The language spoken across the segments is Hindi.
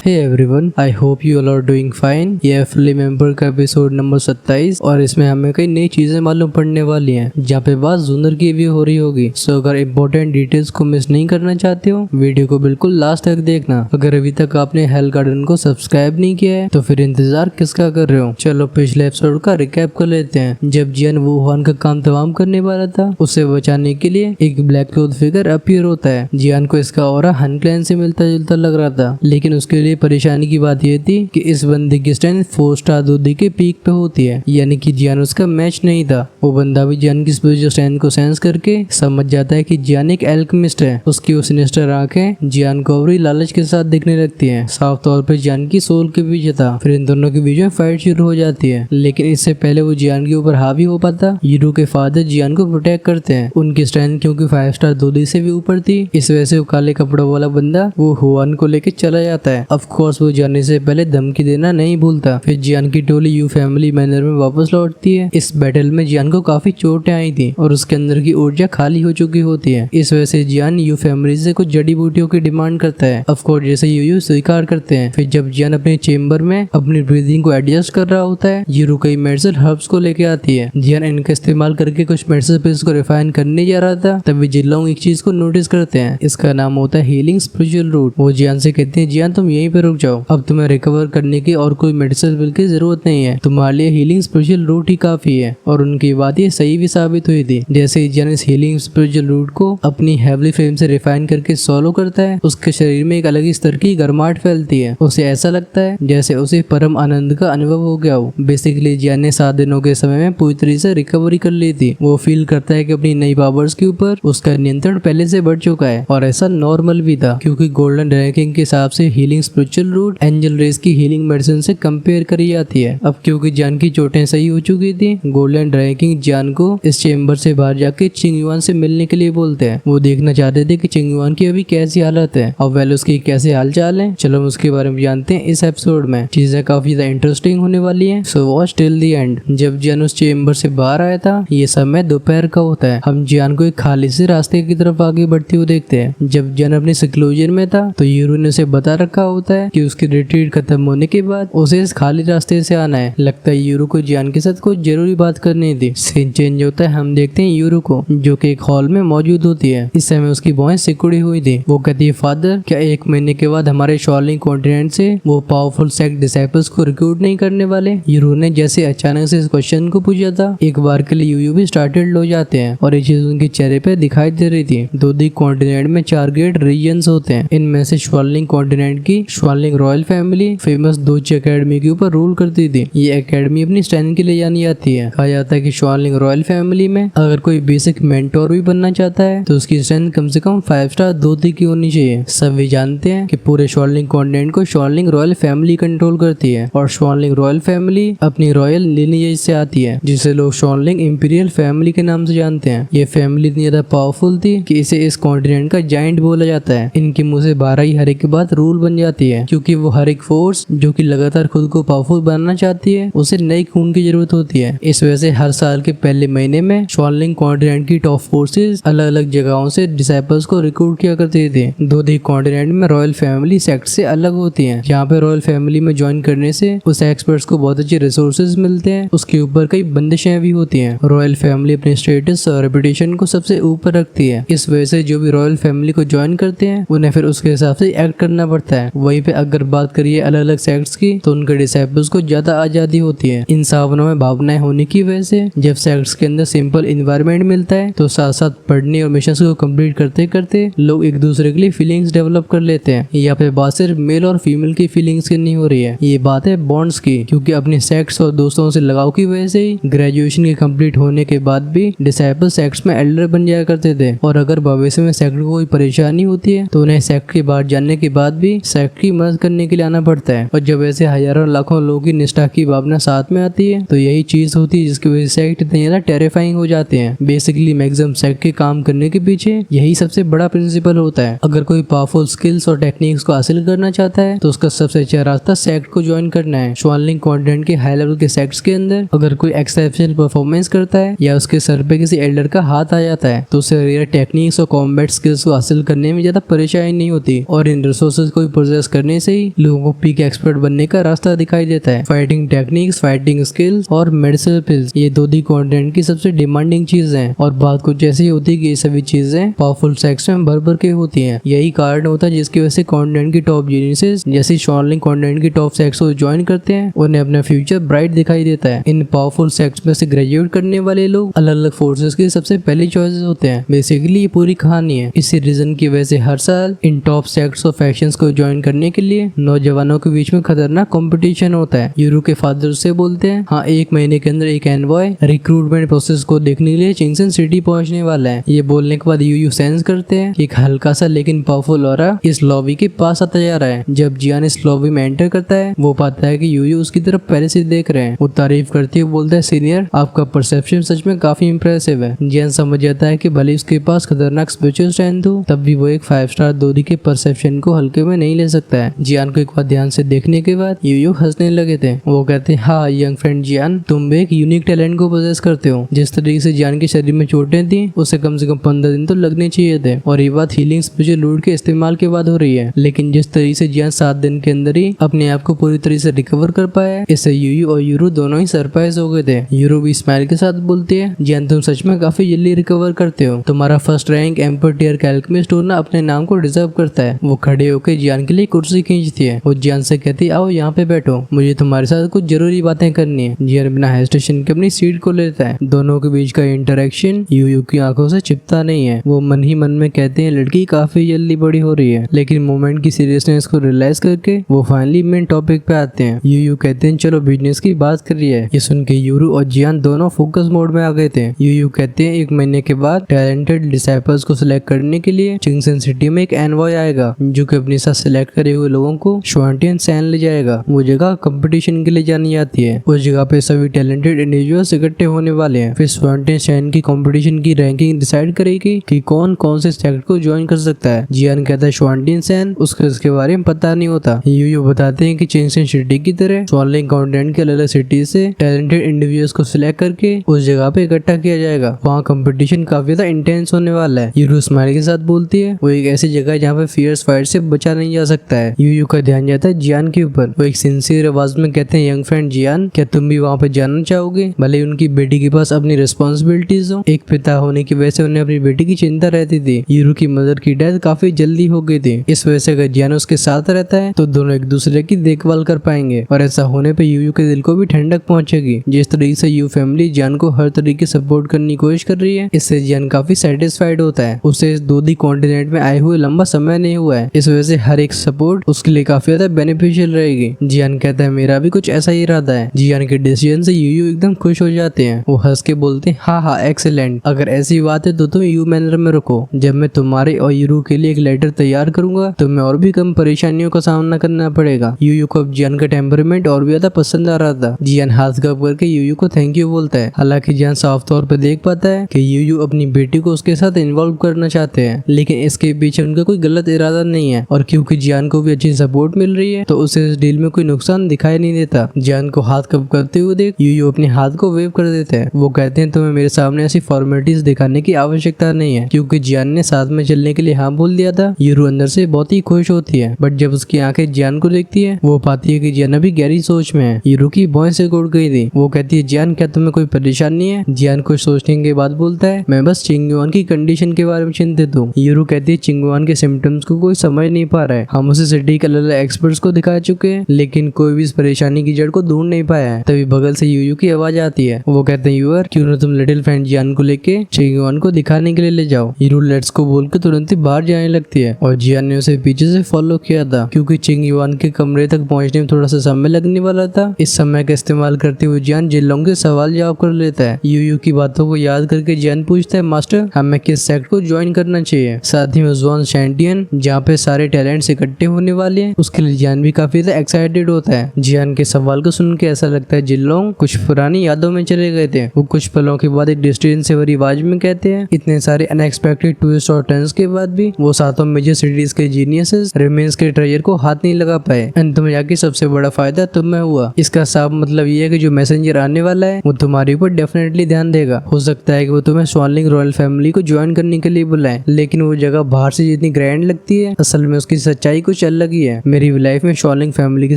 Hey everyone, I hope you all are doing fine. ये फैमिली मेंबर का एपिसोड नंबर 27 और इसमें हमें कई नई चीजें मालूम पड़ने वाली हैं, जहाँ पे बात जूनर की भी हो रही होगी। सो अगर इम्पोर्टेंट डिटेल्स को मिस नहीं करना चाहते हो, वीडियो को बिल्कुल लास्ट तक देखना। अगर अभी तक आपने हेल गार्डन को सब्सक्राइब नहीं किया है तो फिर इंतजार किसका कर रहे हो। चलो पिछले एपिसोड का रिकैप कर लेते हैं। जब जियान वुहान का काम तमाम करने वाला था, उसे बचाने के लिए एक ब्लैक क्लॉथ फिगर अपीयर होता है। जियान को इसका ऑरा हन क्लैन से मिलता जुलता लग रहा था, लेकिन उसके लिए परेशानी की बात यह थी कि इस बंदे की स्ट्रेंथ 4 स्टार दूधी के पीक पे होती है, यानी कि जियान उसका मैच नहीं था। वो बंदा भी जियान की स्पिरिचुअल स्ट्रेंथ को सेंस करके समझ जाता है कि जियान एक एल्केमिस्ट है। उसकी वो सिनिस्टर आंखें जियान को और लालच के साथ दिखने लगती हैं। साफ तौर पे जियान की सोल के पीछे था। फिर इन दोनों के बीच में फाइट शुरू हो जाती है, लेकिन इससे पहले वो जियान के ऊपर हावी हो पाता, यूरू के फादर जियान को प्रोटेक्ट करते हैं। उनकी स्ट्रेंथ क्योंकि 5 स्टार दूधी से भी ऊपर थी, इस वजह से वो काले कपड़ों वाला बंदा वो हुआन को लेके चला जाता है। ऑफ कोर्स वो जाने से पहले धमकी देना नहीं भूलता। फिर जियान की टोली यू फैमिली मैनर में वापस लौटती है। इस बैटल में जियान को काफी चोटें आई थी और उसके अंदर की ऊर्जा खाली हो चुकी होती है। इस वजह से जियान यू फैमिली से कुछ जड़ी बूटियों की डिमांड करता है। ऑफ कोर्स जैसे यू स्वीकार करते हैं। फिर जब जियान अपने चेम्बर में अपनी ब्रीदिंग को एडजस्ट कर रहा होता है, यूरू कई मेडिसिन हर्ब्स को लेके आती है। जियान इनका इस्तेमाल करके कुछ मेडिसिन पिल्स को रिफाइन करने जा रहा था, तभी जिनलोंग एक चीज को नोटिस करते हैं। इसका नाम होता है हीलिंग स्पिरिचुअल रूट। वो जियान से कहते हैं, जियान तुम यहीं पे रुक जाओ, अब तुम्हें रिकवर करने की और कोई मेडिसिन बिल की जरूरत नहीं है, तुम्हारे लिए हीलिंग स्पिरिचुअल रूट ही काफी है। और उनकी बात ये सही भी साबित हुई थी। जैसे ही जियान इस हीलिंग स्पिरिचुअल रूट को अपनी हेवली फ्लेम से रिफाइन करके सॉलो करता है, उसके शरीर में एक अलग ही स्तर की गर्माहट फैलती है। उसे ऐसा लगता है जैसे उसे परम आनंद का अनुभव हो गया हो। बेसिकली जियान ने 7 दिनों के समय में पूरी तरीके से रिकवरी कर ली थी। वो फील करता है कि अपनी नई पावर्स के ऊपर उसका नियंत्रण पहले से बढ़ चुका है, और ऐसा नॉर्मल भी था क्योंकि गोल्डन रैंकिंग के हिसाब से healing spiritual root angel race की हीलिंग मेडिसिन से कंपेयर करी जाती है। अब क्योंकि जियान की चोटें सही हो चुकी थी, गोल्डन रैंकिंग जियान को इस चेम्बर से बाहर जाके चिंगयुआन से मिलने के लिए बोलते हैं। वो देखना चाहते थे कि चिंगयुआन की अभी कैसी हालत है और वेल उसकी कैसे हालचाल है। चलो हम उसके बारे में जानते हैं इस एपिसोड में। चीजें काफी ज्यादा इंटरेस्टिंग होने वाली है, so watch till the end. जब जियान उस चेम्बर से बाहर आया था, ये समय दोपहर का होता है। हम जियान को एक खाली से रास्ते की तरफ आगे बढ़ते हुए देखते हैं। जब जियान अपने सिक्लोजर में था तो यूरू ने उसे बता रखा होता है कि उसकी रिट्रीट खत्म होने के बाद उसे इस खाली रास्ते से आना है। लगता है यूरू को जियान के साथ कोई जरूरी बात करनी थी। सीन चेंज होता है, हम देखते हैं यूरू को जो कि एक हॉल में मौजूद होती है। इस समय उसकी भौहें सिकुड़ी हुई थी। वो कहती है, फादर क्या 1 महीने के बाद हमारे शॉलिंग कॉन्टिनेंट से वो पावरफुल सेक्ट डिसाइपल्स को रिक्रूट नहीं करने वाले? यूरू ने जैसे अचानक से इस क्वेश्चन को पूछा था, एक बार के लिए यूयू भी स्टार्टेड हो जाते हैं और ये चीज उनके चेहरे पे दिखाई दे रही थी। दूधी कॉन्टिनेंट में 4 ग्रेट रीजन्स होते हैं। इनमें से श्वालिंग कॉन्टिनेंट की श्वालिंग रॉयल फैमिली फेमस दोची एकेडमी के ऊपर रूल करती थी। ये एकेडमी अपनी स्ट्रेंथ के लिए जानी जाती है। कहा जाता है कि श्वालिंग रॉयल फैमिली में अगर कोई बेसिक मेंटोर भी बनना चाहता है तो उसकी स्ट्रेंथ कम से कम 5 स्टार दूधी की होनी चाहिए। सभी जानते हैं कि पूरे श्वालिंग कॉन्टिनेंट को श्वालिंग रॉयल फैमिली कंट्रोल करती है, और श्वालिंग रॉयल फैमिली अपनी रॉयल लिनिएज से आती है, जिसे लोग श्वालिंग इंपीरियल फैमिली के नाम से जानते हैं। ये फैमिली इतनी ज्यादा पावरफुल थी कि इसे इस कॉन्टिनेंट का जायंट बोला जाता है। इनके मुंह से 12 ही हर एक के बाद रूल बन जाती है, क्योंकि वो हर एक फोर्स जो कि लगातार खुद को पावरफुल बनाना चाहती है, उसे नई खून की जरूरत होती है। इस वजह से हर साल के पहले महीने में श्वालिंग कॉन्टिनेंट की टॉप फोर्सेस अलग अलग जगहों से डिसाइपल्स को रिक्रूट किया करते थे। दूधी कॉन्टिनेंट में रॉयल फैमिली सेक्ट से अलग होती है। यहाँ पे रॉयल फैमिली में ज्वाइन करने से उस एक्सपर्ट्स को बहुत अच्छे रिसोर्सेज मिलते हैं। उसके ऊपर कई बंदिशें भी होती हैं। रॉयल फैमिली अपने स्टेटस और रेपुटेशन को सबसे ऊपर रखती है। इस वजह से जो भी रॉयल फैमिली को ज्वाइन करते हैं, उन्हें फिर उसके हिसाब से एक्ट करना पड़ता है। वहीं पे अगर बात करिए अलग अलग सेक्ट्स की, तो उनके डिसाइपल्स को ज्यादा आजादी होती है। इन सावनों में भावनाएं होने की वजह से जब सेक्ट्स के अंदर सिंपल इन्वायरमेंट मिलता है, तो साथ साथ पढ़ने और मिशन को कंप्लीट करते करते लोग एक दूसरे के लिए फीलिंग्स डेवलप कर लेते हैं। यहाँ पे बात सिर्फ मेल और फीमेल की फीलिंग्स की नहीं हो रही है, ये बात है बॉन्ड्स की। क्योंकि अपने सेक्ट्स और दोस्तों से लगाव की वजह से ही ग्रेजुएशन के कंप्लीट होने के बाद भी डिसाइपल सेक्ट्स में एल्डर बन जाया करते थे। और अगर भविष्य में सेक्ट को कोई परेशानी होती है तो उन्हें सेक्ट के बाहर जाने के बाद भी सेक्ट की मदद करने के लिए आना पड़ता है। और जब ऐसे हजारों लाखों लोगों की निष्ठा की भावना साथ में आती है, तो यही चीज होती है जिसकी वजह से सेक्ट इतने ज्यादा टेरिफाइंग हो जाते हैं। बेसिकली मैक्सिमम सेक्ट के काम करने के पीछे यही सबसे बड़ा प्रिंसिपल होता है। अगर कोई पावरफुल स्किल्स और टेक्निक्स को हासिल करना चाहता है तो उसका सबसे अच्छा रास्ता सेक्ट को ज्वाइन करना है। श्वालिंग कॉन्टिनेंट के हाई लेवल के सेक्ट्स के अंदर अगर कोई एक्सेप्शनल परफॉर्मेंस करता है या उसके सर पे किसी एल्डर का हाथ आ जाता है, तो उसे रेयर टेक्निक्स और कॉम्बैट स्किल्स को हासिल करने में ज्यादा परेशानी नहीं होती और इन रिसोर्सेज को प्रोसेस करने से ही लोगों को पीक एक्सपर्ट बनने का रास्ता दिखाई देता है। फाइटिंग टेक्निक्स, फाइटिंग स्किल्स और मेडिसिनल पिल्स, ये दो दी कॉन्टेंट की सबसे डिमांडिंग चीजें हैं। और बात कुछ ऐसी होती है कि ये सभी चीजें पावरफुल सेक्स में भर भर के होती हैं। यही कारण होता है जिसकी वजह से कंटेंट की टॉप जीनियसेस जैसे शॉर्लिंग कंटेंट की टॉप सेक्स को ज्वाइन करते हैं, उन्हें अपना फ्यूचर ब्राइट दिखाई देता है। इन पावरफुल सेक्स में से ग्रेजुएट करने वाले लोग अलग अलग फोर्सेस की सबसे पहली चॉइसेस होते हैं। बेसिकली ये पूरी कहानी है। इसी रीजन की वजह से हर साल इन टॉप सेक्स और फैक्शंस को ज्वाइन करने के लिए नौजवानों के बीच में खतरनाक कंपटीशन होता है। यूरू के फादर उससे बोलते हैं, हाँ 1 महीने के अंदर एक एनवॉय रिक्रूटमेंट प्रोसेस को देखने के लिए चिंगसन सिटी पहुंचने वाला है। ये बोलने के बाद यूयू सेंस करते हैं कि एक हल्का सा लेकिन पावरफुल ऑरा इस लॉबी के पास आता जा रहा है। जब जियान इस लॉबी में एंटर करता है, वो पाता है कि यूयू उसकी तरफ पहले से देख रहे हैं। वो तारीफ करते हुए बोलता है, सीनियर आपका परसेप्शन सच में काफी इंप्रेसिव है। जियान समझ जाता है कि भले उसके पास खतरनाक स्पिरिचुअल स्ट्रेंथ हो, तब भी वो एक 5 स्टार दोदी के परसेप्शन को हल्के में नहीं ले सकता है। जियान को एक बार ध्यान से देखने के बाद यूयू हंसने लगे थे। वो कहते हैं, हाँ यंग फ्रेंड जियान, तुम भी एक यूनिक टैलेंट को पोजेस करते हो। जिस तरीके से जियान के शरीर में चोटें थी, उसे कम से कम 15 दिन तो लगने चाहिए थे। और ये बात हीलिंग स्पिरिचुअल लूट के इस्तेमाल के बाद हो रही है। लेकिन जिस तरीके से जियान 7 दिन के अंदर ही अपने आप को पूरी तरह से रिकवर कर पाया, इससे यूयू और यूरू दोनों ही सरप्राइज हो गए थे। यूरू भी स्माइल के साथ बोलती है, जियान तुम सच में काफी जल्दी रिकवर करते हो। तुम्हारा फर्स्ट रैंक एम्पर टियर कैल्केमिस्ट होना अपने नाम को डिजर्व करता है। वो खड़े होकर जियान के लिए कुर्सी खींचती है। वो जियान से कहती है, आओ यहाँ पे बैठो, मुझे तुम्हारे साथ कुछ जरूरी बातें करनी है। जियान बिना हेजिटेशन के अपनी सीट को लेता है। दोनों के बीच का इंटरेक्शन यूयू की आंखों से छिपता नहीं है। वो मन ही मन में कहते हैं, लड़की काफी जल्दी बड़ी हो रही है। लेकिन मोमेंट की सीरियसनेस को रियलाइज करके वो फाइनली मेन टॉपिक पे आते हैं। यूयू कहते हैं, चलो बिजनेस की बात करिए। ये सुन के यूरू और जियान दोनों फोकस मोड में आ गए थे। यूयू कहते हैं, 1 महीने के बाद टैलेंटेड डिसाइपल्स को सिलेक्ट करने के लिए चिंगसन सिटी में एक एनवॉय आएगा, जो कि अपने साथ सिलेक्ट करे हुए लोगों को श्वांटियन सैन ले जाएगा। वो जगह कंपटीशन के लिए जानी जाती है। उस जगह पे सभी टैलेंटेड इंडिविजुअल्स इकट्ठे होने वाले हैं। फिर श्वांटियन सैन की कंपटीशन की रैंकिंग डिसाइड करेगी कि कौन कौन से सेक्ट को ज्वाइन कर सकता है। जियान कहता है, श्वांटियन सैन, उसके इसके बारे में पता नहीं होता। यूयू बताते हैं कि चिंगसन सिटी की तरह शॉर्लिंग कंटेंट के अलग अलग सिटी से टैलेंटेड इंडिविजुअल्स को सिलेक्ट करके उस जगह पे इकट्ठा किया जाएगा। वहाँ कंपटीशन काफी ज्यादा इंटेंस होने वाला है। यूरू स्माइल के साथ बोलती है, वो एक ऐसी जगह है जहाँ पे फियर्स फाइट से बचा नहीं जा सकता है। यूयू का ध्यान जाता है जियान के ऊपर। वो एक सिंसियर आवाज में कहते हैं, यंग फ्रेंड जियान, क्या तुम भी वहाँ पे जाना चाहोगे? भले उनकी बेटी के पास अपनी रिस्पॉन्सिबिलिटीज हो। एक पिता होने की वजह से उन्हें अपनी बेटी की चिंता रहती थी। यूरू की मदर की डेथ काफी जल्दी हो गई थी। इस वजह से अगर जियान उसके साथ रहता है तो दोनों एक दूसरे की देखभाल कर पाएंगे। और ऐसा होने पे यूयू के दिल को भी ठंडक पहुंचेगी। जिस तरीके से यू फैमिली जियान को हर तरीके से सपोर्ट करने की कोशिश कर रही है, इससे जियान काफी सेटिस्फाइड होता है। उसे इस दोदी कॉन्टिनेंट में आए हुए लंबा समय नहीं हुआ है। इस वजह से हर एक सपोर्ट उसके लिए काफी ज्यादा बेनिफिशियल रहेगी। जियान कहता है, मेरा भी कुछ ऐसा ही इरादा है। जियान के डिसीजन से यूयू एकदम खुश हो जाते हैं। वो हंस के बोलते हैं, हाँ हाँ एक्सीलेंट, अगर ऐसी बात है तो तुम यू मैनर में रुको। जब मैं तुम्हारे और यूरू के लिए एक लेटर तैयार करूंगा तो मैं और भी कम परेशानियों का सामना करना पड़ेगा। यूयू को अब जियान का टेम्परामेंट और भी ज्यादा पसंद आ रहा था। जियान हाथ कप करके यूयू को थैंक यू बोलता है। हालांकि जियान साफ तौर पर देख पाता है कि यूयू अपनी बेटी को उसके साथ इन्वॉल्व करना चाहते हैं, लेकिन इसके पीछे उनका कोई गलत इरादा नहीं है। और क्योंकि जियान को भी अच्छी सपोर्ट मिल रही है तो उसे इस डील में कोई नुकसान दिखाई नहीं देता। जियान को हाथ कप करते हुए देख यूयू अपने हाथ को वेव कर देते हैं। वो कहते हैं, तुम्हें मेरे सामने ऐसी फॉर्मेलिटीज दिखाने की आवश्यकता नहीं है, क्योंकि जियान ने साथ में चलने के लिए हाँ बोल दिया था। यूरू अंदर से बहुत ही खुश होती है, बट जब उसकी आंखें जियान को देखती है, वो पाती है कि जियान अभी गहरी सोच में है। यूरू की भौं से उड़ गई थी। वो कहती है, जियान क्या तुम्हें कोई परेशानी है? जियान कुछ सोचने के बाद बोलता है, मैं बस चिंगयुआन की कंडीशन के बारे में चिंतित हूँ। यूरू कहती है, चिंगयुआन के सिम्टम्स को कोई समझ नहीं पा रहा है। हम उसे सिटी के अलग एक्सपर्ट्स को दिखा चुके हैं, लेकिन कोई भी इस परेशानी की जड़ को ढूंढ नहीं पाया है। तभी बगल से यूयू की आवाज आती है। वो कहते हैं, यूर, क्यों ना तुम लिटिल फ्रेंड जियान को लेके चिंगयुआन को दिखाने के लिए ले जाओ। यूरू लेट्स को बोल के तुरंत ही बाहर जाने लगती है और जियान ने उसे पीछे से फॉलो किया था, क्योंकि चिंगयुआन के कमरे तक पहुंचने में थोड़ा सा समय लगने वाला था। इस समय का इस्तेमाल करते हुए जियान जिनलोंग के सवाल जवाब कर लेता है। यूयू की बातों को याद करके जियान पूछता है, मास्टर हमें किस सेक्ट को ज्वाइन करना चाहिए? साथ ही में ज़ोन शैंटियन, जहाँ पे सारे टैलेंट्स इकट्ठे होने वाले हैं, उसके लिए जियान भी काफी ज्यादा एक्साइटेड होता है। जियान के सवाल को सुन के ऐसा लगता है जिनलोंग कुछ पुरानी यादों में चले गए थे। वो कुछ पलों के बाद एक डिस्टेंस से भरी आवाज में कहते हैं, इतने सारे अनएक्सपेक्टेड ट्विस्ट और टर्न्स के बाद भी वो सातों मेजर सिटीज के जीनियसेस रिमेन्स के ट्रेजर को हाथ नहीं लगा पाए। अंत में जाके सबसे बड़ा फायदा तुम्हें हुआ। इसका साफ मतलब ये है कि जो मैसेंजर आने वाला है वो तुम्हारे ऊपर डेफिनेटली ध्यान देगा। हो सकता है कि वो तुम्हें स्वानलिंग रॉयल फैमिली को ज्वाइन करने के लिए बुलाए, लेकिन वो जगह बाहर से जितनी ग्रैंड लगती है, असल में उसकी सच्चाई कुछ कुछ अलग ही है। मेरी लाइफ में शॉलिंग फैमिली के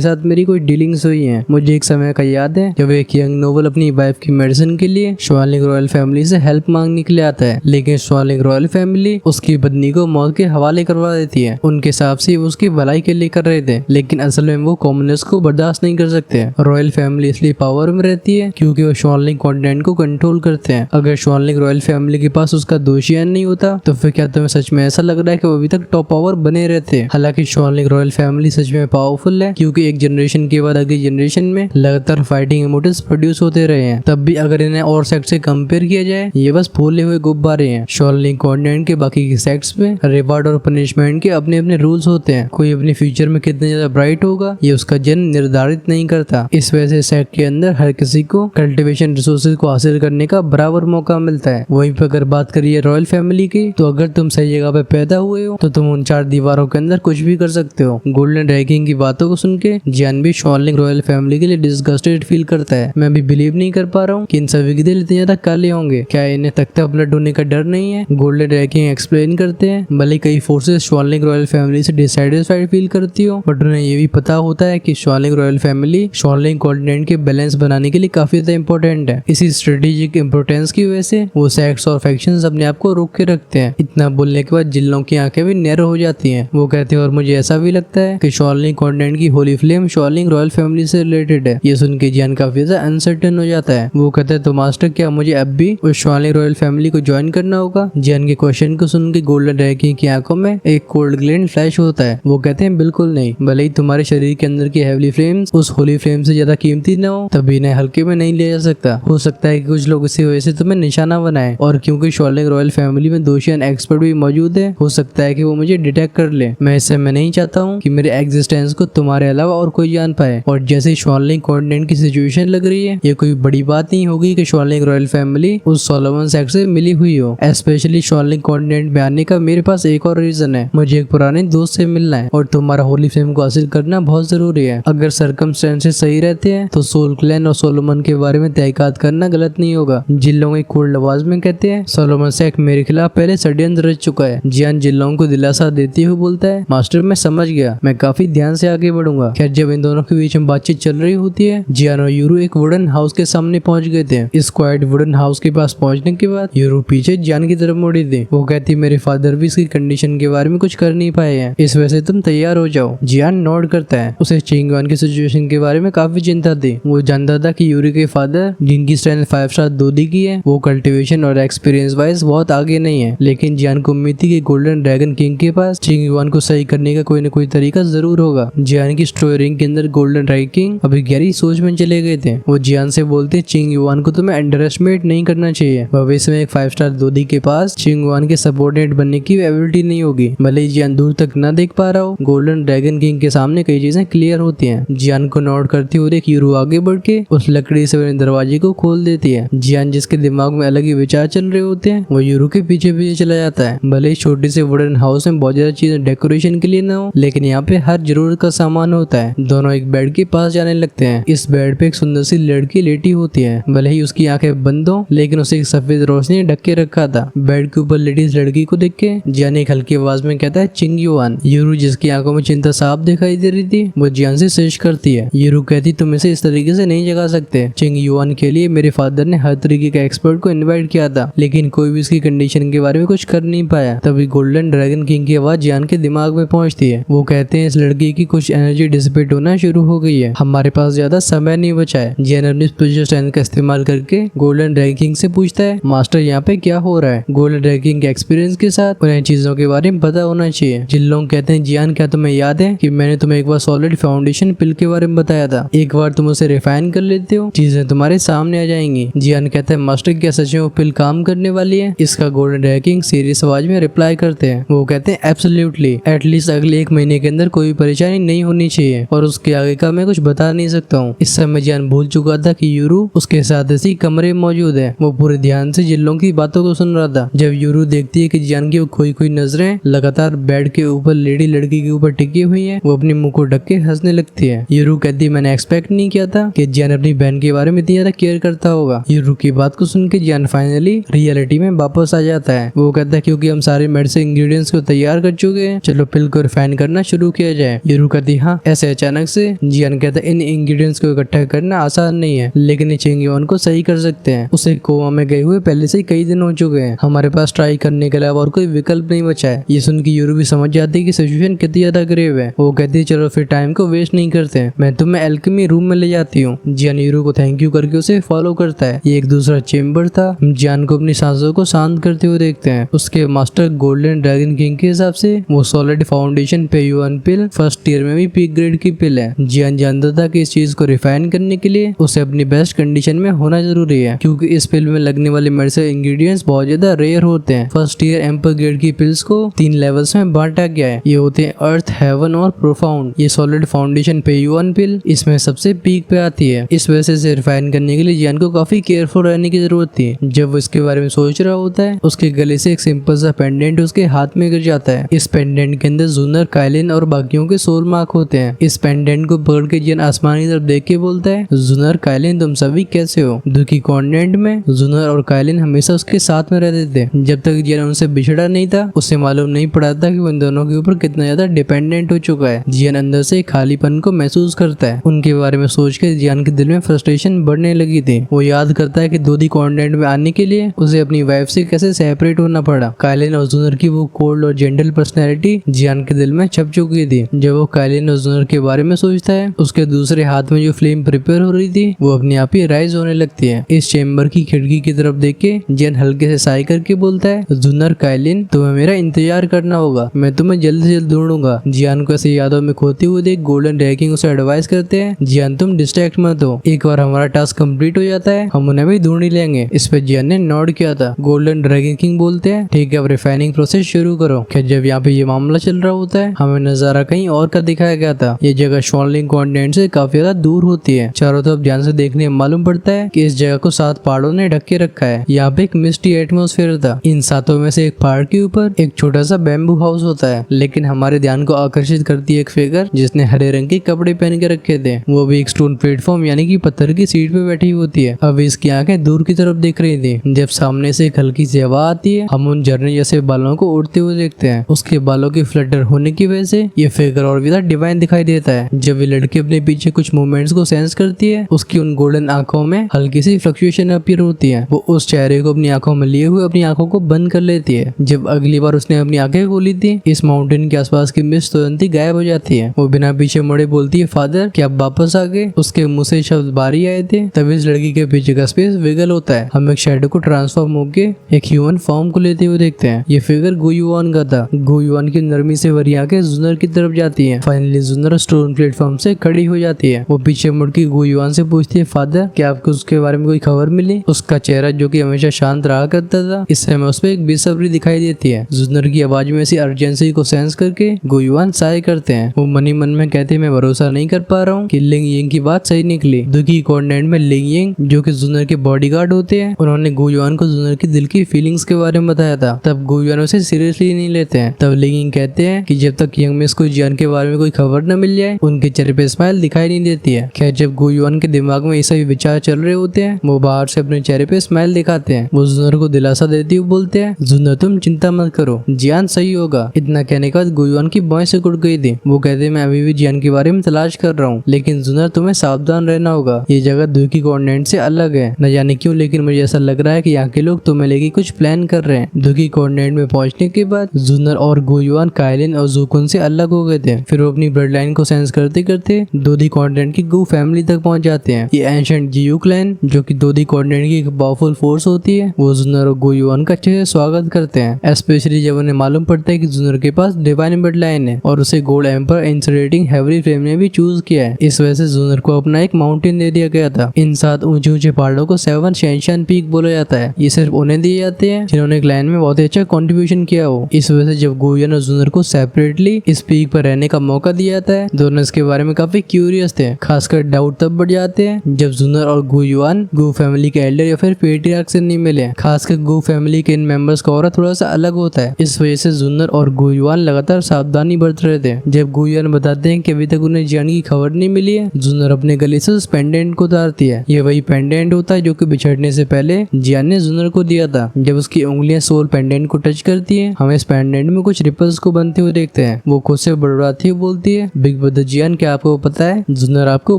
साथ मेरी कोई डीलिंग्स हुई है। मुझे एक समय का याद है जब एक यंग नोबल अपनी वाइफ की मेडिसिन के लिए शॉलिंग रॉयल फैमिली से हेल्प मांगने के लिए आता है, लेकिन शॉलिंग रॉयल फैमिली उसकी पत्नी को मौत के हवाले करवा देती है। उनके हिसाब से वो उसकी भलाई के लिए कर रहे थे, लेकिन असल में वो कॉमनर्स को बर्दाश्त नहीं कर सकते। रॉयल फैमिली इसलिए पावर में रहती है क्योंकि वो शॉलिंग कॉन्टिनेंट को कंट्रोल करते हैं। अगर शॉलिंग रॉयल फैमिली के पास उसका दोषियान नहीं होता तो फिर क्या तुम्हें सच में ऐसा लग रहा है कि वो अभी तक टॉप पावर बने रहते? हालांकि शॉलिंग रॉयल फैमिली सच में पावरफुल है क्योंकि एक जनरेशन के बाद अगली जनरेशन में लगातार फाइटिंग इमोशंस प्रोड्यूस होते रहे हैं। तब भी अगर इन्हें और सेक्ट से कंपेयर किया जाए, ये बस फूले हुए गुब्बारे हैं। शॉलिंग कॉन्टिनेंट के बाकी के सेक्ट्स में रिवार्ड और पनिशमेंट के अपने अपने रूल्स होते हैं। कोई अपने फ्यूचर में कितने ज्यादा ब्राइट होगा ये उसका जन्म निर्धारित नहीं करता। इस वजह से सेक्ट के अंदर हर किसी को कल्टीवेशन रिसोर्सेज को हासिल करने का बराबर मौका मिलता है। वहीं पर अगर बात करिए रॉयल फैमिली की, तो अगर तुम सही जगह पे पैदा हुए हो तो तुम उन 4 दीवारों के अंदर कुछ भी कर सकते हो। गोल्डन ड्रैगन की बातों को सुन के जियान भी शॉलिंग रॉयल फैमिली के लिए डिस्गस्टेड फील करता है। मैं भी बिलीव नहीं कर पा रहा हूँ कि इन सभी के दिल इतने ज्यादा काले होंगे। क्या इन्हें तख्ता ब्लड होने का डर नहीं है? गोल्डन ड्रैगन एक्सप्लेन करते हैं भले कई फोर्सेस शॉलिंग रॉयल फैमिली से डिससैटिस्फाइड फील करती हो, बट उन्हें ये भी पता होता है कि शॉलिंग रॉयल फैमिली शॉलिंग कॉन्टिनेंट के बैलेंस बनाने के लिए काफी ज्यादा इंपॉर्टेंट है। इसी स्ट्रेटेजिक इंपोर्टेंस की वजह से वो सेक्ट्स और फैक्शंस अपने आप को रोक के रखते हैं। इतना बोलने के बाद जिन लोगों की आंखें भी नैरो हो जाती हैं। वो कहते हैं और मुझे ऐसा भी लगता है कि शॉलिंग कॉन्टिनेंट की होली फ्लेम शॉलिंग रॉयल फैमिली से रिलेटेड है। ये सुन के जियान काफी ज्यादा अनसर्टेन हो जाता है। वो कहते हैं तो मास्टर क्या मुझे अब भी उस शॉलिंग रॉयल फैमिली को ज्वाइन करना होगा? जियान के क्वेश्चन को सुन के गोल्डन ड्रैगन की आंखों में एक कोल्ड ग्लेन फ्लैश होता है। वो कहते हैं बिल्कुल नहीं, भले ही तुम्हारे शरीर के अंदर की हेवली फ्लेम्स उस होली फ्लेम से ज्यादा कीमती न हो, तभी इन्हें हल्के में नहीं लिया जा सकता। हो सकता है कि कुछ लोग इसी वजह से तुम्हें निशाना बनाए, और क्योंकि शॉलिंग रॉयल फैमिली में दोषियान एक्सपर्ट भी मौजूद है, हो सकता है कि वो मुझे डिटेक्ट कर ले। मैं इससे मैं नहीं चाहता हूँ कि मेरे एग्जिस्टेंस को तुम्हारे अलावा और कोई जान पाए। और जैसे शॉलिंग कॉन्टिनेंट की सिचुएशन लग रही है, ये कोई बड़ी बात नहीं होगी कि शॉलिंग रॉयल फैमिली उस सोलोमन सेक्ट से मिली हुई हो। स्पेशली शॉलिंग कॉन्टिनेंट में आने का मेरे पास एक और रीजन है, मुझे एक पुराने दोस्त से मिलना है और तुम्हारा होली फ्लेम को हासिल करना बहुत जरूरी है। अगर सर्कमस्टेंसेस सही रहते हैं तो सोल क्लैन और सोलोमन के बारे में तहकीकात करना गलत नहीं होगा। जिन लोगों एक कोल्ड आवाज में कहते हैं सोलोमन सेक्ट मेरे खिलाफ पहले षड्यंत्र रच चुका है। जियान जिन लोगों को दिलासा देते हुए बोलता है मास्टर मैं समझ गया, मैं काफी ध्यान से आगे बढ़ूंगा। खैर जब इन दोनों के बीच में बातचीत चल रही होती है, जियान और यूरू एक वुडन हाउस के सामने पहुंच गए थे। इस क्वाइट वुडन हाउस के पास पहुंचने के बाद यूरू पीछे जियान की तरफ मुड़ी थी। वो कहती मेरे फादर भी इसकी कंडीशन के बारे में कुछ कर नहीं पाए हैं, इस वजह से तुम तैयार हो जाओ। जियान नोट करता है। उसे चिंगवान की सिचुएशन के बारे में काफी चिंता थी। वो जानता था कि यूरी के फादर जिनकी स्ट्रेंथ 5 स्टार दोदी की है, वो कल्टीवेशन और एक्सपीरियंस वाइज बहुत आगे नहीं है। लेकिन जियान को उम्मीद थी कि गोल्डन ड्रैगन किंग के पास चिंगवान को सही करने का कोई न कोई तरीका जरूर होगा। जियान की स्टोरी रिंग के अंदर गोल्डन ड्रैगन किंग अभी गहरी सोच में चले गए थे। वो जियान से बोलते चिंगवान को तुम्हें अंडर एस्टिमेट नहीं करना चाहिए। भविष्य में एक 5 स्टार दोदी के पास चिंगवान के सबऑर्डिनेट बनने की एबिलिटी नहीं होगी। भले ही जियान दूर तक न देख पा रहा हो, गोल्डन ड्रैगन किंग के सामने कई चीजें क्लियर होती हैं। जियान को नोट करती हुए एक यूरू आगे बढ़ के उस लकड़ी से बने दरवाजे को खोल देती है। जियान जिसके दिमाग में अलग ही विचार चल रहे होते हैं, वो यूरू के पीछे पीछे चला जाता है। भले ही छोटी से वुडन हाउस में बहुत ज्यादा चीजें डेकोरेशन के लिए न हो, लेकिन यहाँ पे हर जरूरत का सामान होता है। दोनों एक बेड के पास जाने लगते हैं। इस बेड पे एक सुंदर सी लड़की लेटी होती है। भले ही उसकी आंखें बंद हो, लेकिन उसे एक सफेद रोशनी ढक के रखा था। बेड के ऊपर लेटी इस लड़की को देख के जियान एक हल्की आवाज में कहता है चिंगयुआन। यूरू जिसकी आंखों में चिंता साफ दिखाई दे रही थी, वो जियान से सर्च करती है। यूरू कहती तुम इसे इस तरीके से नहीं जगा सकते। चिंगयुआन के लिए मेरे फादर ने हर तरीके का एक्सपर्ट को इनवाइट किया था, लेकिन कोई भी इसकी कंडीशन के बारे में कुछ कर नहीं पाया। तभी गोल्डन ड्रैगन किंग की आवाज जियान के दिमाग में पहुंचती है। वो कहते हैं इस लड़की की कुछ एनर्जी डिसिपेट होना शुरू हो गई है, हमारे पास ज्यादा समय नहीं बचा है। जियान अपनी स्पेशल स्ट्रेंथ का इस्तेमाल करके गोल्डन ड्रैगन किंग से पूछता है मास्टर यहाँ पे क्या हो रहा है। गोल्डन ड्रैगन किंग के एक्सपीरियंस के साथ उन्हें चीजों के बारे में पता होना चाहिए। जिन लोग कहते हैं जियान क्या तुम्हें याद है कि मैंने तुम्हें एक बार सॉलिड फाउंडेशन पिल के बारे में बताया था, एक बार तुम उसे रिफाइन कर लेते हो चीजें तुम्हारे सामने आ जाएंगी। जियान कहता है मास्टर क्या सच में वो पिल काम करने वाली है? इसका गोल्डन ड्रैगन किंग सीरियस आवाज में रिप्लाई करते हैं। वो कहते हैं एब्सोल्युटली, एटलीस्ट अगले 1 महीने के अंदर कोई परेशानी नहीं होनी चाहिए, और उसके आगे का मैं कुछ बता नहीं सकता हूँ। इस समय जियान भूल चुका था कि यूरू उसके साथ इसी कमरे में मौजूद है। वो पूरे ध्यान से जिन लोगों की बातों को सुन रहा था। जब यूरू देखती है कि जियान की वो खोई नजरें लगातार बेड के ऊपर लेडी लड़की के ऊपर टिकी हुई है, वो अपने मुंह को ढक के हंसने लगती है। यूरू कहती मैंने एक्सपेक्ट नहीं किया था कि जियान अपनी बहन के बारे में इतनी ज्यादा केयर करता होगा। यूरू की बात को सुन के जियान फाइनली रियलिटी में वापस आ जाता है। वो कहता है क्योंकि हम सारे मेडिसिन इंग्रेडिएंट्स को तैयार कर चुके हैं, चलो पिल को रिफाइन करना शुरू किया जाए। यूरू कहती हाँ ऐसे अचानक से। जियान कहता है इन इंग्रेडिएंट्स को इकट्ठा करना आसान नहीं है, लेकिन ये चेंगयोन को सही कर सकते हैं। उसे कोमा में गए हुए पहले से ही कई दिन हो चुके हैं, हमारे पास ट्राई करने के अलावा और कोई विकल्प नहीं बचा है। ये सुन के यूरू भी समझ जाती है कि सिचुएशन कितनी ज्यादा ग्रेव है। वो कहती है चलो फिर टाइम को वेस्ट नहीं करते, मैं तुम्हें एल्केमी रूम में ले जाती हूँ। जियान यूरू को थैंक यू करके उसे फॉलो करता है। ये एक दूसरा चेम्बर था। जियान को अपनी सांसों को शांत करते हुए देखते हैं। उसके मास्टर गोल्डन ड्रैगन किंग के हिसाब से वो सॉलिड फाउंडेशन पेयुआन पिल फर्स्ट ईयर में भी पीक ग्रेड की पिल है। जियान जानता था कि इस चीज को रिफाइन करने के लिए उसे अपनी बेस्ट कंडीशन में होना जरूरी है, क्योंकि इस पिल में लगने वाले मेडिसिन इंग्रेडिएंट्स बहुत ज्यादा रेयर होते हैं। फर्स्ट ईयर एम्पर ग्रेड की पिल्स को 3 लेवल्स में बांटा गया है। ये होते हैं अर्थ, हेवन और प्रोफाउंड। ये सॉलिड फाउंडेशन पेयुआन पिल इसमें सबसे पीक पे आती है। इस वजह से इसे रिफाइन करने के लिए जियान को काफी केयरफुल रहने की जरूरत थी। जब वो इसके बारे में सोच रहा होता है, उसके गले से एक सिंपल सा पेंडेंट उसके हाथ में गिर जाता है। इस पेंडेंट के अंदर जूनर, काइलिन और बाकियों के सोल मार्क होते हैं। इस पेंडेंट को पकड़ के जियान आसमान की तरफ देख के बोलता है जूनर, काइलिन तुम सभी कैसे हो। दुखी कॉन्टिनेंट में जूनर और काइलिन हमेशा उसके साथ में रहते थे। जब तक जियान उनसे बिछड़ा नहीं था, उसे मालूम नहीं पड़ा था कि वो इन दोनों के ऊपर कितना ज्यादा डिपेंडेंट हो चुका है। जियान अंदर से खालीपन को महसूस करता है। उनके बारे में सोच के जियान के दिल में फ्रस्ट्रेशन बढ़ने लगी थी। वो याद करता है कि दोदी कॉन्टिनेंट में आने के लिए उसे अपनी वाइफ से कैसे सेपरेट होना पड़ा। काइलिन और जूनर की वो कोल्ड और जेंटल पर्सनैलिटी जियान के दिल में छप चुकी थी। जब वो काइलिन और जूनर के बारे में सोचता है, उसके दूसरे हाथ में जो फ्लेम प्रिपेयर हो रही थी वो अपने आप ही राइज होने लगती है। इस चेम्बर की खिड़की की तरफ देख के जियान हल्के से साई करके बोलता है जूनर, काइलिन तुम्हें मेरा इंतजार करना होगा, मैं तुम्हें जल्द से जल्द ढूंढूंगा। जियान को ऐसे यादों में खोते हुए देख गोल्डन ड्रैगन उसे एडवाइस करते हैं जियान तुम डिस्ट्रैक्ट मत हो, एक बार हमारा टास्क कंप्लीट हो जाता है हम उन्हें भी ढूंढ ही लेंगे। इस पे जियान ने नॉड किया था। गोल्डन ड्रैगन किंग बोलते हैं ठीक है अब रिफाइनिंग प्रोसेस शुरू करो। खैर जब यहाँ पे ये मामला चल रहा होता है, हमें नजारा कहीं और का दिखाया गया था। ये जगह शॉनलिंग कॉन्टिनेंट से काफी ज्यादा दूर होती है। चारों तरफ ध्यान से देखने में मालूम पड़ता है कि इस जगह को 7 पहाड़ों ने ढक के रखा है। यहाँ पे एक मिस्टी एटमोस्फेयर था। इन 7 में से एक पहाड़ के ऊपर एक छोटा सा बैम्बू हाउस होता है, लेकिन हमारे ध्यान को आकर्षित करती है एक फिगर जिसने हरे रंग के कपड़े पहन के रखे थे। वो भी एक स्टोन प्लेटफॉर्म यानी कि पत्थर की सीट पे बैठी होती है। अब इसकी आंखें दूर की तरफ देख रही थी। जब सामने से एक हल्की सी हवा आती है, हम उन झरने जैसे बालों को उड़ते हुए देखते हैं। उसके बालों की फ्लटर होने की वजह से ये फिगर और भी ज्यादा डिवाइन दिखाई देता है। जब ये लड़की अपने पीछे कुछ मूवमेंट्स को सेंस करती है, उसकी उन गोल्डन आंखों में हल्की सी फ्लक्चुएशन अपीयर होती है। वो उस चेहरे को अपनी आंखों में लिए हुए अपनी आंखों को बंद कर लेती है। जब अगली बार उसने अपनी आंखें खोली थी, इस माउंटेन के आसपास की मिस्ट तुरंत ही गायब हो जाती है। वो बिना पीछे मुड़े बोलती है फादर क्या आप वापस आ गए। उसके मुंह से शब्द बारी आए थे, तभी इस लड़की के पीछे का स्पेस विगल होता है। हम एक शैडो को ट्रांसफॉर्म होके एक ह्यूमन फॉर्म को लेते हुए देखते हैं। ये फिगर गुयुआन का था। गुयुआन की नरमी से भरी आंखें जुनर की तरफ जाती हैं। फाइनली जुनर स्टोन प्लेटफॉर्म से खड़ी हो जाती है। वो पीछे मुड़ के गुयुआन से पूछती है फादर क्या आपको उसके बारे में कोई खबर मिली। उसका चेहरा जो कि हमेशा शांत रहा करता था, इस समय उस पर एक बेसब्री दिखाई देती है। जुनर की आवाज में ऐसी अर्जेंसी को सेंस करके गुयुआन साय करते हैं। वो मनी मन में कहते मैं भरोसा नहीं कर पा रहा हूँ कि लिंग यिंग की बात सही निकली। दुखी कॉन्टिनेंट में लिंग यिंग जो कि जुनर के बॉडीगार्ड होते हैं, उन्होंने गुयुआन को जुनर की दिल की फीलिंग्स के बारे में बताया था। तब गुयुआन उसे सीरियसली नहीं लेते हैं। तब लिंग यिंग कहते हैं कि जब तक यंग मिस को जियान के बारे में कोई खबर न मिल जाए, उनके चेहरे पे स्माइल दिखाई नहीं देती है। खैर जब गुयुआन के दिमाग में ये सभी विचार चल रहे होते हैं, वो बाहर से अपने चेहरे पे स्माइल दिखाते हैं। वो जुनर को दिलासा देते हुए बोलते हैं जुनर तुम चिंता मत करो, जियान सही होगा। इतना कहने के बाद गुयुआन की भौं से उड़ गई थी। वो कहते मैं अभी भी जियान के बारे में तलाश कर रहा हूँ, लेकिन जुनर तुम्हें सावधान रहना होगा। ये जगह दुखी कॉन्टिनेंट से अलग है, न जाने क्यों, लेकिन मुझे ऐसा लग रहा है कि यहाँ के लोग तुम्हें लेके कुछ प्लान कर रहे हैं। दुखी कॉन्टिनेंट में पहुंचने के बाद जुनर और गुयुआन काइलिन और जुकुन से अलग हो गए थे। फिर वो अपनी ब्लड लाइन को सेंस करते करते दोदी कॉन्टिनेंट की गु फैमिली तक पहुंच जाते हैं। ये एंशिएंट जियू क्लैन जो कि दोदी कॉन्टिनेंट की एक पावरफुल फोर्स होती है, वो जुनर और गुयुआन का अच्छे से स्वागत करते हैं। स्पेशली जब उन्हें मालूम पड़ता है कि जुनर के पास डिवाइन ब्लड लाइन है और उसे गोल्ड एम्पर इंसरेटिंग हेवरी फ्लेम ने भी चूज किया है। इस वजह से जुनर को अपना एक माउंटेन दे दिया गया था। इन 7 ऊंचे ऊंचे पहाड़ों को 7 शेंशान पीक बोला जाता है। ये सिर्फ उन्हें दिए जाते हैं जिन्होंने क्लैन में बहुत अच्छा कंट्रीब्यूशन किया हो। इस वजह से जब गुयुआन और जुनर को सेपरेटली इस पीक पर रहने का मौका दिया जाता है, दोनों इसके बारे में काफी क्यूरियस थे। खासकर डाउट तब बढ़ जाते हैं जब जुनर और गुयुआन गु फैमिली के एल्डर या फिर पेट्रियार्क से नहीं मिले। खासकर गु फैमिली के इन मेंबर्स का ऑरा थोड़ा सा अलग होता है। इस वजह से जुनर और गुयुआन लगातार सावधानी बरत रहे थे। जब गुयुआन बताते हैं कि अभी तक उन्हें जियान की खबर नहीं मिली है, जुनर अपने गले से उस पेंडेंट को उतारती है। ये वही पेंडेंट होता है जो कि बिछड़ने से पहले जियान ने जुनर को दिया था। जब उसकी उंगलियां सोल पेंडेंट को टच करती है, हम इस पेंडेंट में कुछ रिपल्स को बनते हुए देखते देखते हैं। वो खुद से बड़बड़ाती हुई बोलती है, बिग ब्रदर जियान क्या आपको पता है जुनर आपको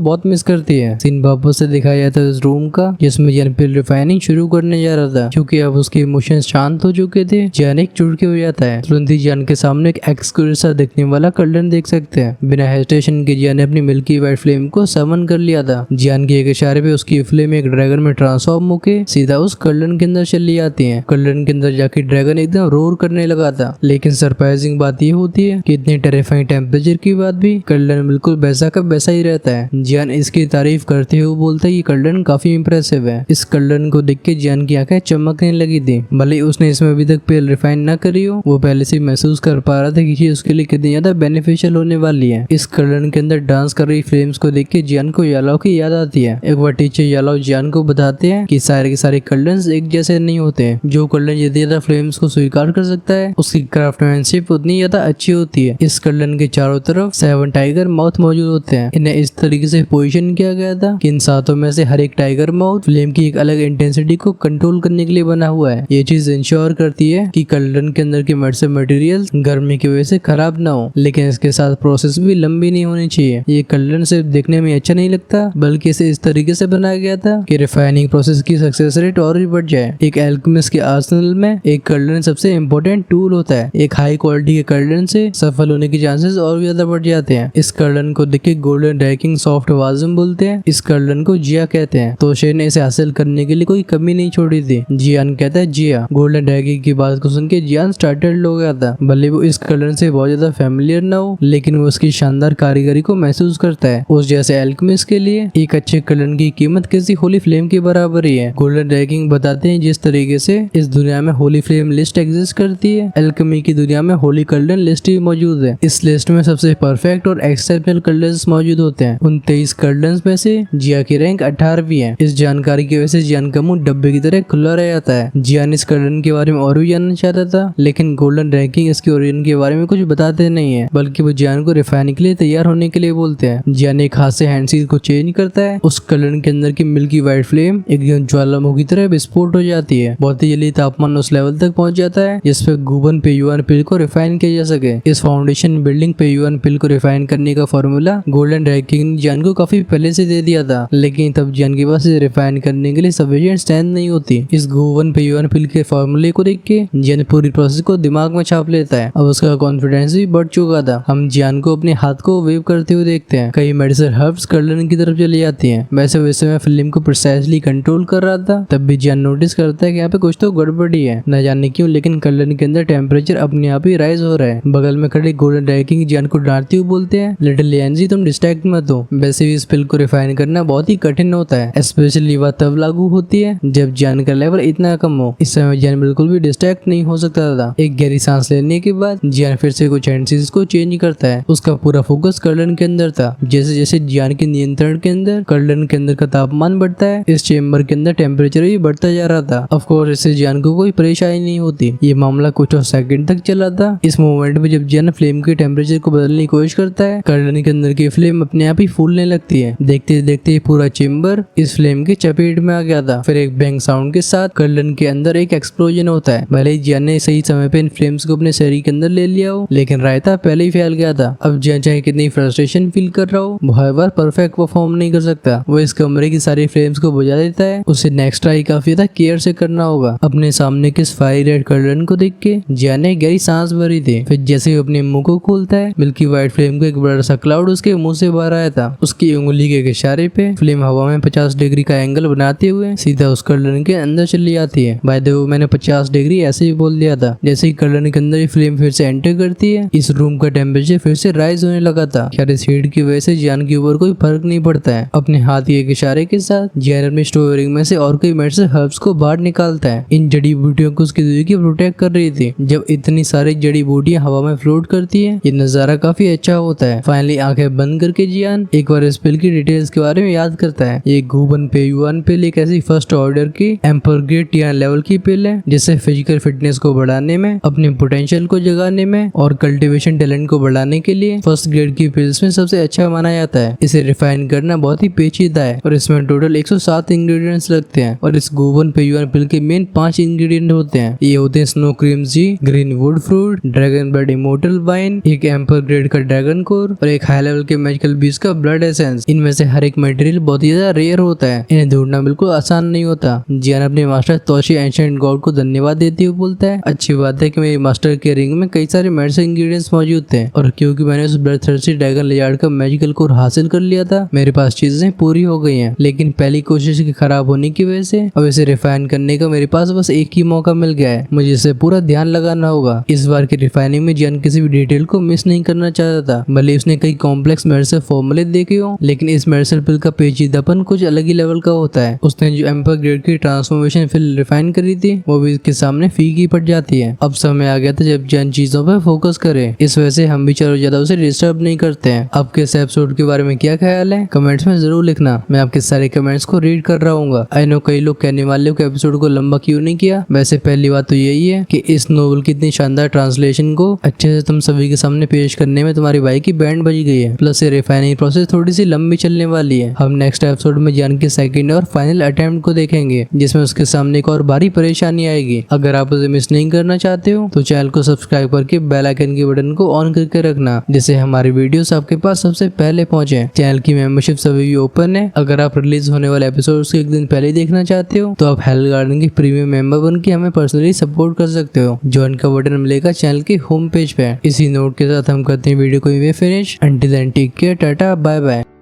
बहुत मिस करती है। सीन वापस से दिखाया जाता है उस रूम का जिसमें जियान फिर रिफाइनिंग शुरू करने जा रहा था। क्योंकि अब उसके इमोशंस शांत हो चुके थे, जियान एक चुटकी हो जाता है। तुरंत ही जियान के सामने एक एक्सक्यूरेसा दिखने वाला कर्लन देख सकते हैं। बिना हेजिटेशन के जियान ने अपनी मिल्की वाइट फ्लेम को समन कर लिया था। जियान के एक इशारे पे उसकी फ्लेम एक ड्रैगन में ट्रांसफॉर्म होके सीधा उस कर्लन के अंदर चली जाती है। कर्लन के अंदर जाके ड्रैगन एकदम रोर करने लगा था। लेकिन सरप्राइजिंग बात ये होती है कि इतने टेरिफाइंग टेम्परेचर की बाद भी कर्लन बिल्कुल वैसा का वैसा ही रहता है। जियान इसकी तारीफ करते हुए बोलता है कि कर्लन काफी इंप्रेसिव है। इस कर्लन को देख के जियान की आंखें चमकने लगी थी। भले उसने इसमें अभी तक पेल रिफाइन न करी हो, वो पहले से महसूस कर पा रहा था कि ये उसके लिए कितनी ज्यादा बेनिफिशियल होने वाली है। इस कर्लन के अंदर डांस कर रही फ्लेम्स को देख के जियान को यालाओ की याद आती है। एक बार टीचर यालाओ जियान को बताते हैं कि सारे के सारे कर्लन्स एक जैसे नहीं होते। जो कर्लन जितनी ज्यादा फ्लेम्स को स्वीकार कर सकता है उसकी क्राफ्टमैनशिप उतनी ज्यादा अच्छी होती है। इस कर्लन के चारों तरफ 7 टाइगर माउथ मौजूद होते हैं। इन्हें इस तरीके से पोजीशन किया गया था कि इन 7 में से हर एक टाइगर माउथ फ्लेम की एक अलग इंटेंसिटी को कंट्रोल करने के लिए बना हुआ है। ये चीज इंश्योर करती है कि कर्लन के अंदर के मेडिसिन मटेरियल गर्मी की वजह से खराब ना हो। लेकिन इसके साथ प्रोसेस भी लंबी नहीं होनी चाहिए। ये कर्लन सिर्फ देखने में अच्छा नहीं लगता बल्कि इसे इस तरीके से बनाया गया था कि रिफाइनिंग प्रोसेस की सक्सेस रेट और भी बढ़ जाए। एक एल्केमिस्ट के आर्सेनल में एक कर्लन सबसे इम्पोर्टेंट टूल होता है। एक हाई क्वालिटी के कर्लन से सफल होने के चांसेस और भी ज्यादा बढ़ जाते हैं। इस कर्लन को देख के गोल्डन ड्रैकिंग सॉफ्ट वाजम बोलते हैं। इस कर्लन को जिया कहते हैं। तोशे ने इसे हासिल करने के लिए कोई कमी नहीं छोड़ी थी। जियान कहता है जिया। गोल्डन ड्रैगिंग की बात को सुन के जियान स्टार्टल्ड हो गया था। भले वो इस कर्लन से बहुत ज्यादा फेमिलियर ना हो लेकिन वो उसकी शानदार कारीगरी को महसूस करता है। उस जैसे एल्केमिस्ट के लिए एक अच्छे कर्लन की कीमत किसी होली फ्लेम के बराबर ही है। गोल्डन ड्रैगिंग बताते हैं जिस तरीके से इस दुनिया में होली फ्लेम लिस्ट एग्जिस्ट करती है, एल्केमी की दुनिया में होली कर्लन लिस्ट भी मौजूद है। इस लिस्ट में सबसे परफेक्ट और एक्सेप्शनल कर्लन्स मौजूद होते हैं। उन 23 कर्लन्स में से जिया की रैंक 18वीं है। इस जानकारी की वजह से जियान का मुंह डब्बे की तरह खुला रह जाता है। जियान इस कर्लन के बारे में और भी जानना चाहता था लेकिन गोल्डन ड्रैगिंग इसके ओरिजिन के बारे में कुछ बताते नहीं है बल्कि वो जियान को रिफाइन के लिए तैयार होने के लिए बोलते हैं। जियान एक हाथ से हैंडसील को चेंज करता है। उस कर्लन के अंदर की मिल्की वाइट फ्लेम एकदम ज्वालामुखी की तरह विस्फोट हो जाती है। बहुत ही जल्दी तापमान उस लेवल तक पहुंच जाता है जिसपे गुबन पे युआन पिल को रिफाइन किया जा सके। इस फाउंडेशन बिल्डिंग पे युआन पिल को रिफाइन करने का फॉर्मूला गोल्डन ड्रैगिंग ने जियान को काफी पहले से दे दिया था लेकिन तब जियान के पास इसे रिफाइन करने के लिए सफिशिएंट स्ट्रेंथ नहीं होती। इस गुबन पे युआन पिल के फॉर्मूले को देख के जियान पूरी प्रोसेस को दिमाग में छाप लेता है। अब उसका कॉन्फिडेंस भी बढ़ चुका था। हम जियान को अपने हाथ को वेव करते हुए देखते हैं। कई मेडिसिन हर्ब्स कर्लन की तरफ चली जाती हैं। वैसे मैं फिल्म को प्रिसाइसली कंट्रोल कर रहा था तब भी जियान नोटिस करता है कि यहाँ पे कुछ तो गड़बड़ी है। न जाने क्यों लेकिन कर्लन के अंदर टेम्परेचर अपने आप ही राइज हो रहा है। बगल में खड़े गोल्डन ड्रैगिंग जियान को डांटते हुए बोलते हैं, लिटिल लियांजी तुम डिस्ट्रैक्ट मत हो। वैसे भी इस पिल को रिफाइन करना बहुत ही कठिन होता है। स्पेशली वह तब लागू होती है जब जियान का लेवल इतना कम हो। इस समय जियान बिल्कुल भी डिस्ट्रैक्ट नहीं हो सकता था। एक गहरी सांस लेने के बाद जियान फिर से कुछ हैंडसीज को चेंज करता है। उसका पूरा फोकस कर्लन के अंदर था। जैसे जैसे जियान के नियंत्रण के अंदर कर्लन के अंदर का तापमान बढ़ता है इस चेम्बर के अंदर टेम्परेचर भी बढ़ता जा रहा था। ऑफ कोर्स इससे जियान को कोई परेशानी नहीं होती। ये मामला कुछ और सेकंड तक चला था। इस मोमेंट में जब जियान फ्लेम के टेम्परेचर को बदलने की कोशिश करता है कर्लन के अंदर की फ्लेम अपने आप ही फूलने लगती है। देखते देखते पूरा चेम्बर इस फ्लेम के चपेट में आ गया था। फिर एक बैंग साउंड के साथ कर्लन के अंदर एक एक्सप्लोजन होता है। भले ही जियान ने सही समय पे इन फ्लेम्स को अपने शरीर के अंदर ले लिया हो लेकिन रायता पहले ही फैल गया था। अब जियान चाहे कितनी फ्रस्ट्रेशन फील कर रहा हो वो हर बार परफेक्ट परफॉर्म नहीं कर सकता। वो इस कमरे की सारी फ्लेम्स को बुझा देता है। उसे नेक्स्ट ट्राई काफी ज्यादा केयर से करना होगा। अपने सामने किस फायर रेड कर्लन को देख के जियान ने गहरी सांस भरी थी। फिर जैसे ही अपने मुंह को खोलता है मिल्की वाइट फ्लेम को एक बड़ा सा क्लाउड उसके मुंह से बाहर आया था। उसकी उंगली के इशारे पे फ्लेम हवा में 50 डिग्री का एंगल बनाते हुए सीधा उस कर्लन के अंदर चली जाती है। बाय द वे मैंने 50 डिग्री ऐसे ही बोल दिया था। जैसे ही कर्लन के अंदर फ्लेम फिर से एंटर करती है इस रूम का टेम्परेचर फिर से राइज होने लगा था। खैर इस हीट की वजह से जियान के ऊपर कोई फर्क नहीं पड़ता है। अपने हाथ के एक इशारे के साथ जियान अपने स्टोरिंग में से और कई मेडिसिन हर्ब्स को बाहर निकालता है। इन जड़ी बूटियों को उसकी दूरी की प्रोटेक्ट कर रही थी। जब इतनी सारी जड़ी बूटियां हवा में फ्लोट करती है ये नजारा काफी अच्छा होता है। फाइनली आंखें बंद करके जियान एक बार इस पिल की डिटेल्स के बारे में याद करता है। ये गुबन पे युआन पिल एक ऐसी फर्स्ट ऑर्डर की एम्पर ग्रेड टियर लेवल की पिल है जिससे फिजिकल फिटनेस को बढ़ाने में, अपने पोटेंशियल को जगाने में और कल्टीवेशन टैलेंट को बढ़ाने के लिए फर्स्ट ग्रेड की पिल्स में सबसे अच्छा माना जाता है। इसे रिफाइन करना बहुत ही पेचीदा है और इसमें टोटल 107 इंग्रेडिएंट्स लगते हैं और इस गुबन पे युआन पिल के मेन 5 इंग्रेडिएंट होते हैं। ये होते हैं स्नो क्रीम जी, green wood fruit, dragon blood immortal wine, एक एम्पर ग्रेड का ड्रैगन कोर और एक हाई लेवल के मैजिकल बीस्ट का ब्लड एसेंस। इनमें से हर एक मटेरियल बहुत ही ज्यादा रेयर होता है, इन्हें ढूंढना बिल्कुल आसान नहीं होता। जियान अपने मास्टर तोशी एंशिएंट गॉड को धन्यवाद देते हुए बोलता है, अच्छी बात है कि मेरे मास्टर के रिंग में कई सारे मेडिसिन इंग्रेडिएंट्स मौजूद थे और क्योंकि मैंने उस ब्लड थर्स्टी ड्रैगन लिजार्ड का मैजिकल कोर हासिल कर लिया था, मेरे पास चीजें पूरी हो गई हैं। लेकिन पहली कोशिश के खराब होने की वजह से अब इसे रिफाइन करने का मेरे पास बस एक ही मौका मिल गया है। मुझे इसे पूरा ध्यान लगाना होगा। इस बार की रिफाइनिंग में जियान किसी भी डिटेल को मिस नहीं करना चाहता था। भले उसने कई कॉम्प्लेक्स मेडिसिन फॉर्मूले देखे हो, लेकिन इस मेडिसिन पिल का पेचीदापन कुछ अलग ही लेवल का होता है। उसने जो एम्पर ग्रेड की ट्रांसफॉर्मेशन पिल रिफाइन करी थी वो भी इसके सामने फीकी पड़ जाती है। अब समय आ गया था जब जियान चीजों पर फोकस करे। इस वजह से हम भी चलो ज्यादा उसे डिस्टर्ब नहीं करते हैं। आपके इस एपिसोड के बारे में क्या ख्याल है कमेंट्स में जरूर लिखना। मैं आपके सारे कमेंट्स को रीड कर रहा हूँ। आई नो कई लोग कहने वाले को एपिसोड को लंबा क्यों नहीं किया। वैसे पहली बात तो यही है कि इस नोवेल की इतनी शानदार ट्रांसलेशन को अच्छे से तुम सभी के सामने पेश करने में तुम्हारी भाई की बैंड बज गई है। प्लस ये रिफाइनिंग प्रोसेस थोड़ी सी लंबी चलने वाली है। हम नेक्स्ट एपिसोड में जियान के सेकंड और फाइनल अटेम्प्ट को देखेंगे, जिसमें उसके सामने एक और भारी परेशानी आएगी। अगर आप उसे मिस नहीं करना चाहते हो तो चैनल को सब्सक्राइब करके बेल आइकन के बटन को ऑन करके रखना, जिससे हमारी वीडियोस आपके पास सबसे पहले पहुंचे। चैनल की मेंबरशिप सभी भी ओपन है। अगर आप रिलीज होने वाले एपिसोड्स को एक दिन पहले देखना चाहते हो तो आप हेल गार्डन के प्रीमियम मेंबर बन के हमें पर्सनली सपोर्ट कर सकते हो। ज्वाइन का बटन मिलेगा चैनल के होम पेज पे। इसी नोट के साथ हम करते हैं वीडियो को finish. Until then take care, tata, bye bye.